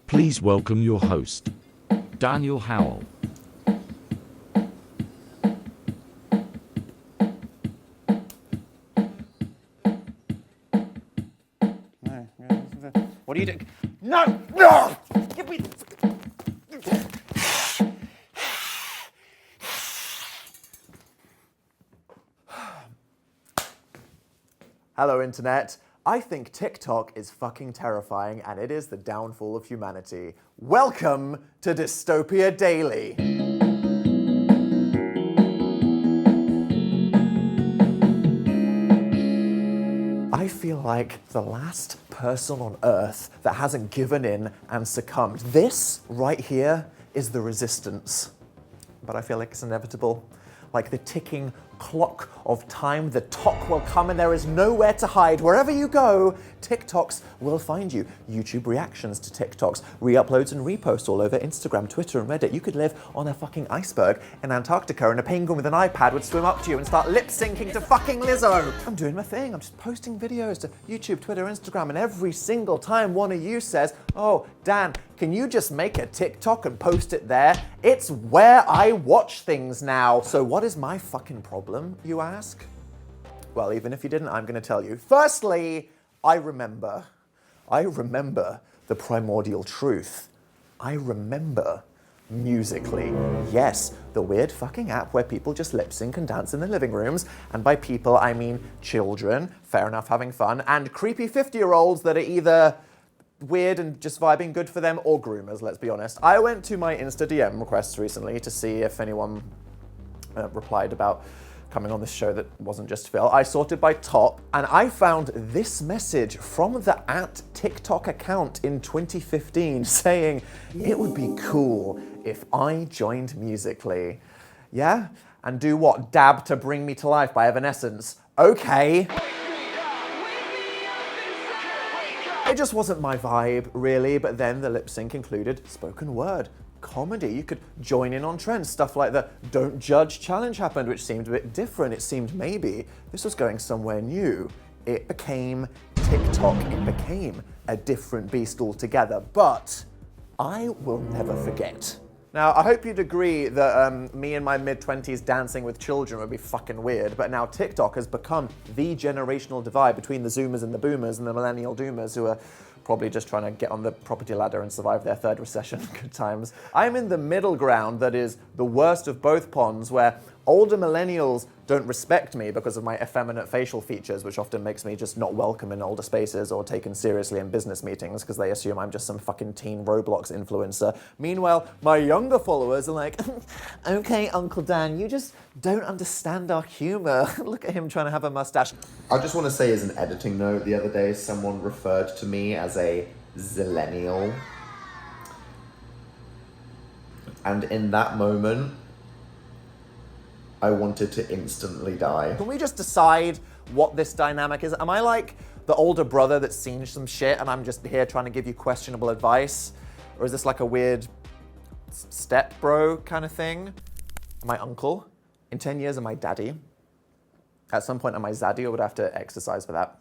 Please welcome your host, Daniel Howell. What are you doing? No! No! Give me... Hello, Internet. I think TikTok is fucking terrifying, and it is the downfall of humanity. Welcome to Dystopia Daily. I feel like the last person on Earth that hasn't given in and succumbed. This right here is the resistance. But I feel like it's inevitable. Like the ticking clock of time, the talk will come and there is nowhere to hide. Wherever you go, TikToks will find you. YouTube reactions to TikToks, re-uploads and reposts all over Instagram, Twitter and Reddit. You could live on a fucking iceberg in Antarctica and a penguin with an iPad would swim up to you and start lip-syncing to fucking Lizzo. I'm doing my thing. I'm just posting videos to YouTube, Twitter, Instagram, and every single time one of you says, oh, Dan, can you just make a TikTok and post it there? It's where I watch things now. So what is my fucking problem, you ask? Well, even if you didn't, I'm gonna tell you. Firstly, I remember the primordial truth. I remember Musical.ly. Yes, the weird fucking app where people just lip sync and dance in their living rooms. And by people, I mean children, fair enough, having fun, and creepy 50-year-olds that are either weird and just vibing, good for them, or groomers, let's be honest. I went to my Insta DM requests recently to see if anyone replied about coming on this show that wasn't just Phil. I sorted by top, and I found this message from the @TikTok account in 2015 saying, it would be cool if I joined Musical.ly. Yeah? And do what? Dab to Bring Me to Life by Evanescence. Okay. It just wasn't my vibe, really, but then the lip sync included spoken word, comedy. You could join in on trends. Stuff like the Don't Judge challenge happened, which seemed a bit different. It seemed maybe this was going somewhere new. It became TikTok. It became a different beast altogether, but I will never forget. Now, I hope you'd agree that me in my mid-20s dancing with children would be fucking weird, but now TikTok has become the generational divide between the Zoomers and the Boomers and the Millennial Doomers who are probably just trying to get on the property ladder and survive their third recession. Good times. I'm in the middle ground that is the worst of both ponds, where older millennials don't respect me because of my effeminate facial features, which often makes me just not welcome in older spaces or taken seriously in business meetings because they assume I'm just some fucking teen Roblox influencer. Meanwhile, my younger followers are like, okay, Uncle Dan, you just don't understand our humor. Look at him trying to have a mustache. I just want to say as an editing note, the other day someone referred to me as a zillennial. And in that moment, I wanted to instantly die. Can we just decide what this dynamic is? Am I like the older brother that's seen some shit and I'm just here trying to give you questionable advice? Or is this like a weird step bro kind of thing? Am I uncle? In 10 years, am I daddy? At some point, am I zaddy, or would I have to exercise for that?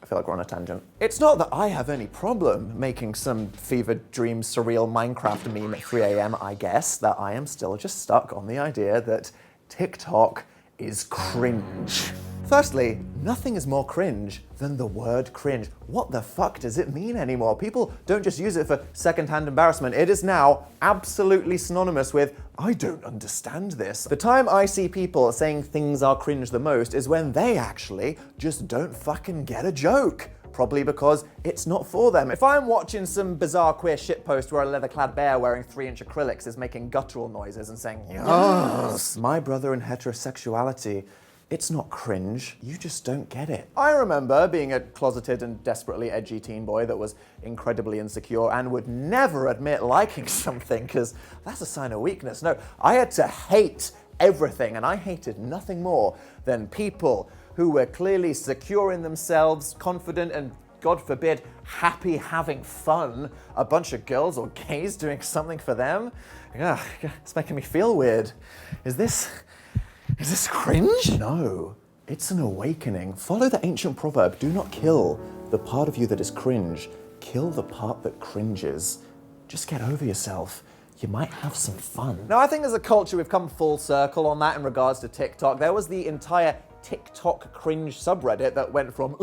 I feel like we're on a tangent. It's not that I have any problem making some fever dream surreal Minecraft meme at 3 a.m, I guess, that I am still just stuck on the idea that TikTok is cringe. Firstly, nothing is more cringe than the word cringe. What the fuck does it mean anymore? People don't just use it for secondhand embarrassment. It is now absolutely synonymous with, I don't understand this. The time I see people saying things are cringe the most is when they actually just don't fucking get a joke. Probably because it's not for them. If I'm watching some bizarre queer shitpost where a leather-clad bear wearing 3-inch acrylics is making guttural noises and saying, yes, my brother in heterosexuality, it's not cringe, you just don't get it. I remember being a closeted and desperately edgy teen boy that was incredibly insecure and would never admit liking something, because that's a sign of weakness. No, I had to hate everything, and I hated nothing more than people who were clearly secure in themselves, confident, and God forbid, happy having fun. A bunch of girls or gays doing something for them. Ugh, it's making me feel weird. Is this cringe? No, it's an awakening. Follow the ancient proverb, do not kill the part of you that is cringe. kill the part that cringes. Just get over yourself. You might have some fun. Now, I think as a culture, we've come full circle on that in regards to TikTok. There was the entire TikTok cringe subreddit that went from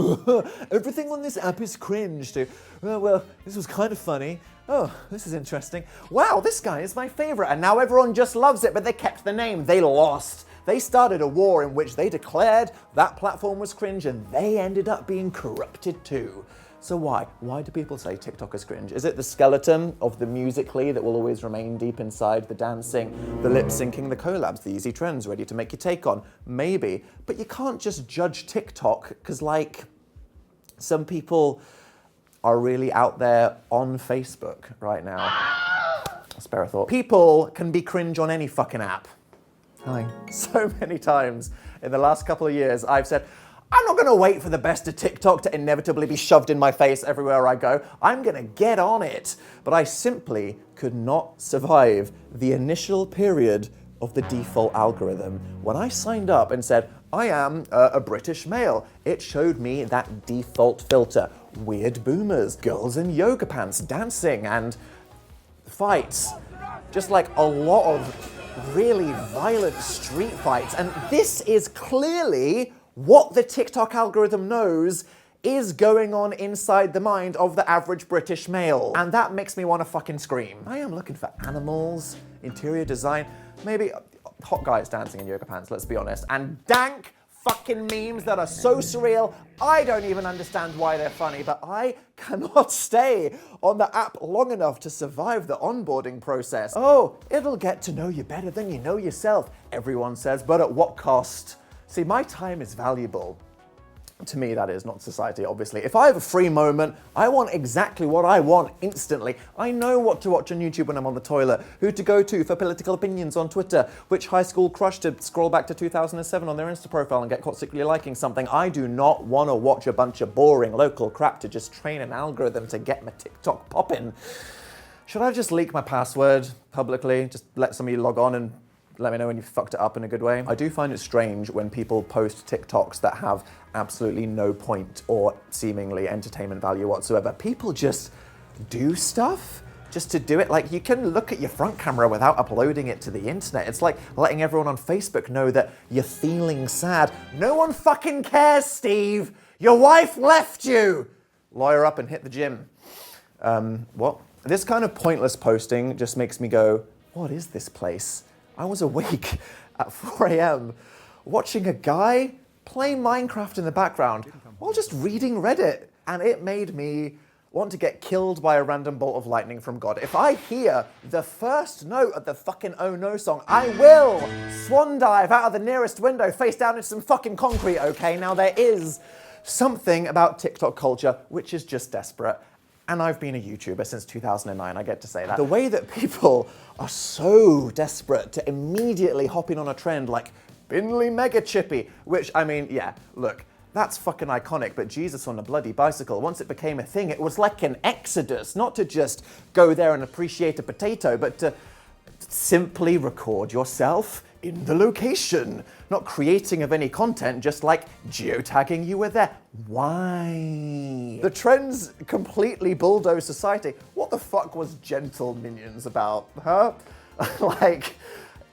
everything on this app is cringe to, oh, well, this was kind of funny. Oh, this is interesting. Wow, this guy is my favorite. And now everyone just loves it, but they kept the name. They lost. They started a war in which they declared that platform was cringe and they ended up being corrupted too. So why? Why do people say TikTok is cringe? Is it the skeleton of the Musical.ly that will always remain deep inside, the dancing, the lip syncing, the collabs, the easy trends ready to make your take on? Maybe. But you can't just judge TikTok because, like, some people are really out there on Facebook right now. Spare a thought. People can be cringe on any fucking app. Hi. So many times in the last couple of years, I've said, I'm not gonna wait for the best of TikTok to inevitably be shoved in my face everywhere I go. I'm gonna get on it. But I simply could not survive the initial period of the default algorithm. When I signed up and said, I am a British male, it showed me that default filter. Weird boomers, girls in yoga pants, dancing and fights. Just like a lot of really violent street fights. And this is clearly what the TikTok algorithm knows is going on inside the mind of the average British male. And that makes me want to fucking scream. I am looking for animals, interior design, maybe hot guys dancing in yoga pants, let's be honest, and dank fucking memes that are so surreal, I don't even understand why they're funny, but I cannot stay on the app long enough to survive the onboarding process. Oh, it'll get to know you better than you know yourself, everyone says, but at what cost? See, my time is valuable. To me, that is, not society, obviously. If I have a free moment, I want exactly what I want instantly. I know what to watch on YouTube when I'm on the toilet, who to go to for political opinions on Twitter, which high school crush to scroll back to 2007 on their Insta profile and get caught secretly liking something. I do not want to watch a bunch of boring local crap to just train an algorithm to get my TikTok popping. Should I just leak my password publicly? Just let somebody log on and let me know when you fucked it up in a good way. I do find it strange when people post TikToks that have absolutely no point or seemingly entertainment value whatsoever. People just do stuff just to do it. Like, you can look at your front camera without uploading it to the internet. It's like letting everyone on Facebook know that you're feeling sad. No one fucking cares, Steve. Your wife left you. Lawyer up and hit the gym. What? This kind of pointless posting just makes me go, what is this place? I was awake at 4 a.m. watching a guy play Minecraft in the background while just reading Reddit. And it made me want to get killed by a random bolt of lightning from God. If I hear the first note of the fucking Oh No song, I will swan dive out of the nearest window, face down into some fucking concrete, okay? Now, there is something about TikTok culture which is just desperate. And I've been a YouTuber since 2009, I get to say that. The way that people are so desperate to immediately hop in on a trend like Binley Mega Chippy, which, I mean, yeah, look, that's fucking iconic, but Jesus on a bloody bicycle, once it became a thing, it was like an exodus, not to just go there and appreciate a potato, but to simply record yourself in the location, not creating of any content, just like geotagging you were there. Why? The trends completely bulldoze society. What the fuck was Gentle Minions about, huh? Like,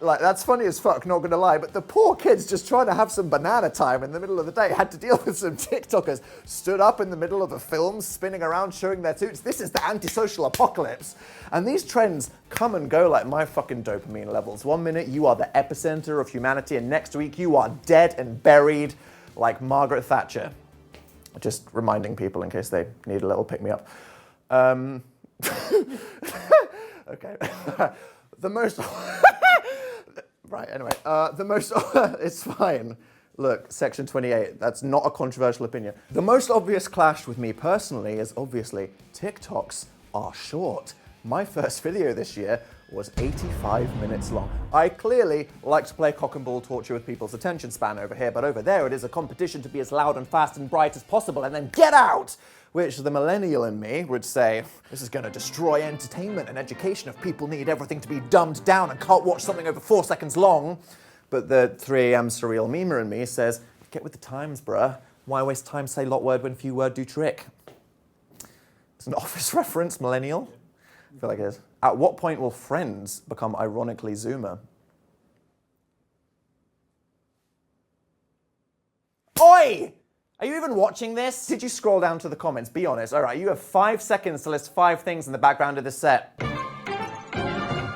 that's funny as fuck, not gonna lie, but the poor kids just trying to have some banana time in the middle of the day had to deal with some TikTokers stood up in the middle of a film, spinning around, showing their toots. This is the antisocial apocalypse. And these trends come and go like my fucking dopamine levels. 1 minute you are the epicenter of humanity, and next week you are dead and buried like Margaret Thatcher. Just reminding people in case they need a little pick-me-up. Okay. The most... Right, anyway, it's fine. Look, section 28, that's not a controversial opinion. The most obvious clash with me personally is obviously TikToks are short. My first video this year was 85 minutes long. I clearly like to play cock and ball torture with people's attention span over here, but over there it is a competition to be as loud and fast and bright as possible and then get out! Which the millennial in me would say, this is gonna destroy entertainment and education if people need everything to be dumbed down and can't watch something over 4 seconds long. But the 3 a.m. surreal memer in me says, get with the times, bruh. Why waste time, say lot word when few word do trick? It's an Office reference, millennial. I feel like it is. At what point will Friends become ironically Zoomer? Oi! Are you even watching this? Did you scroll down to the comments? Be honest. All right, you have 5 seconds to list 5 things in the background of this set.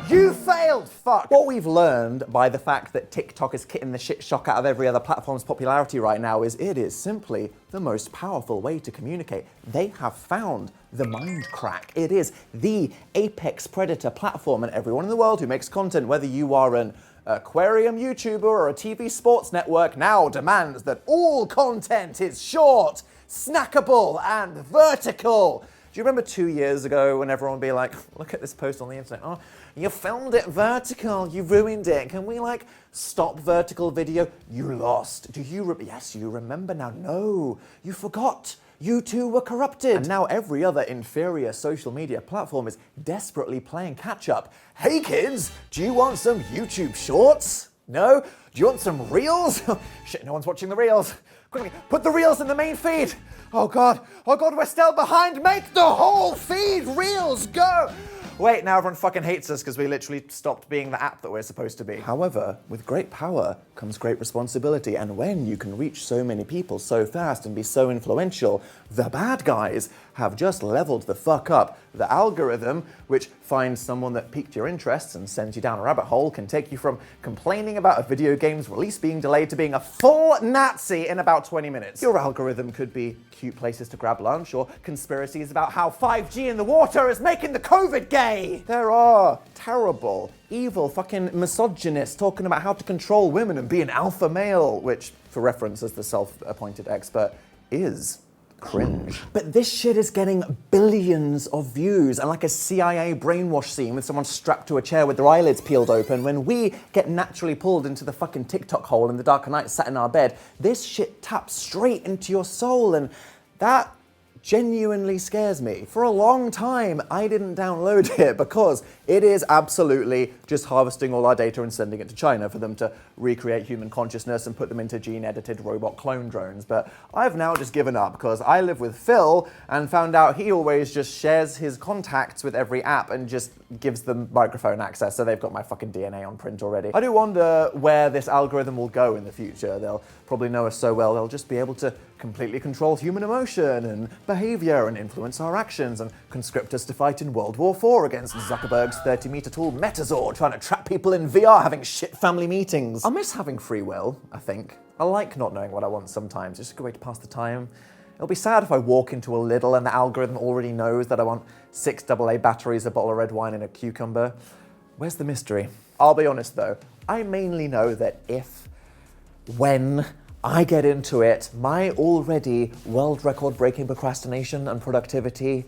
You failed! Fuck! What we've learned by the fact that TikTok is kicking the shit shock out of every other platform's popularity right now is it is simply the most powerful way to communicate. They have found the mind crack. It is the apex predator platform, and everyone in the world who makes content, whether you are an aquarium YouTuber or a TV sports network, now demands that all content is short, snackable, and vertical. Do you remember 2 years ago when everyone would be like, look at this post on the internet, oh, you filmed it vertical, you ruined it. Can we like stop vertical video? You lost. Do you, yes, you remember now. No, you forgot. You too were corrupted. And now every other inferior social media platform is desperately playing catch up. Hey kids, do you want some YouTube shorts? No? Do you want some reels? Shit, no one's watching the reels. Quickly, put the reels in the main feed. Oh God, we're still behind. Make the whole feed reels, go. Wait, now everyone fucking hates us because we literally stopped being the app that we're supposed to be. However, with great power comes great responsibility, and when you can reach so many people so fast and be so influential, the bad guys have just leveled the fuck up. The algorithm, which finds someone that piqued your interests and sends you down a rabbit hole, can take you from complaining about a video game's release being delayed to being a full Nazi in about 20 minutes. Your algorithm could be cute places to grab lunch or conspiracies about how 5G in the water is making the COVID gay. There are terrible, evil fucking misogynists talking about how to control women and be an alpha male, which, for reference as the self-appointed expert, is cringe. But this shit is getting billions of views, and like a CIA brainwash scene with someone strapped to a chair with their eyelids peeled open, when we get naturally pulled into the fucking TikTok hole in the dark of night sat in our bed, this shit taps straight into your soul, and that genuinely scares me. For a long time, I didn't download it because it is absolutely just harvesting all our data and sending it to China for them to recreate human consciousness and put them into gene-edited robot clone drones. But I've now just given up because I live with Phil and found out he always just shares his contacts with every app and just gives them microphone access, so they've got my fucking DNA on print already. I do wonder where this algorithm will go in the future. They'll probably know us so well, they'll just be able to completely control human emotion and behavior and influence our actions and conscript us to fight in World War IV against Zuckerberg's 30-meter tall Metazord trying to trap people in VR having shit family meetings. I miss having free will, I think. I like not knowing what I want sometimes. It's just a good way to pass the time. It'll be sad if I walk into a Lidl and the algorithm already knows that I want 6 AA batteries, a bottle of red wine and a cucumber. Where's the mystery? I'll be honest though, I mainly know that when I get into it, my already world record breaking procrastination and productivity,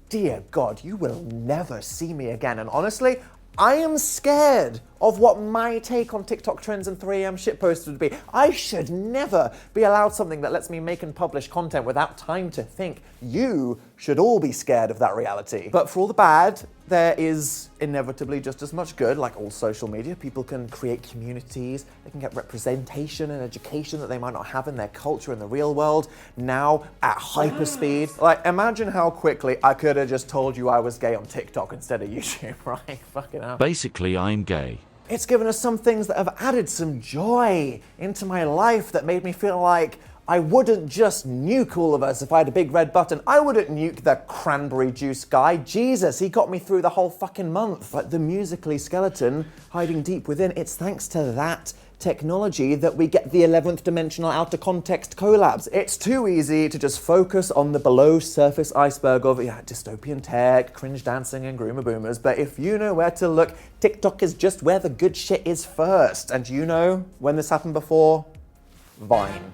dear God, you will never see me again. And honestly, I am scared of what my take on TikTok trends and 3 AM shitposts would be. I should never be allowed something that lets me make and publish content without time to think. You should all be scared of that reality. But for all the bad, there is inevitably just as much good. Like all social media, people can create communities, they can get representation and education that they might not have in their culture in the real world, now at hyperspeed. Like, imagine how quickly I could have just told you I was gay on TikTok instead of YouTube, right? Fucking hell. Basically, I'm gay. It's given us some things that have added some joy into my life that made me feel like I wouldn't just nuke all of us if I had a big red button. I wouldn't nuke the cranberry juice guy. Jesus, he got me through the whole fucking month. Like the Musical.ly skeleton hiding deep within, it's thanks to that technology that we get the 11th dimensional out of context collabs. It's too easy to just focus on the below surface iceberg of dystopian tech, cringe dancing and groomer boomers, but if you know where to look, TikTok is just where the good shit is first. And you know when this happened before? Vine.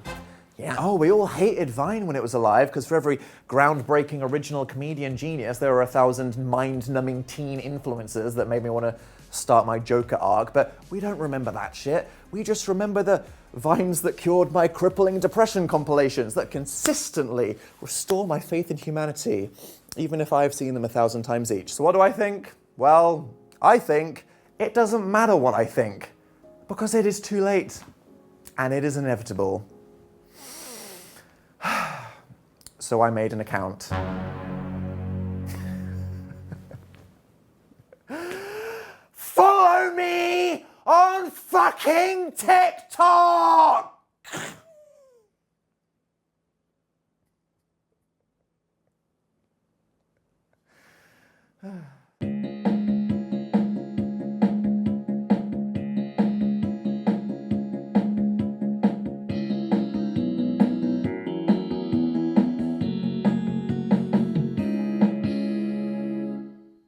Yeah. Oh, we all hated Vine when it was alive, because for every groundbreaking original comedian genius, there were 1,000 mind-numbing teen influencers that made me want to start my Joker arc, but we don't remember that shit. We just remember the Vines that cured my crippling depression compilations that consistently restore my faith in humanity, even if I've seen them 1,000 times each. So what do I think? Well, I think it doesn't matter what I think, because it is too late, and it is inevitable. So I made an account. on fucking TikTok!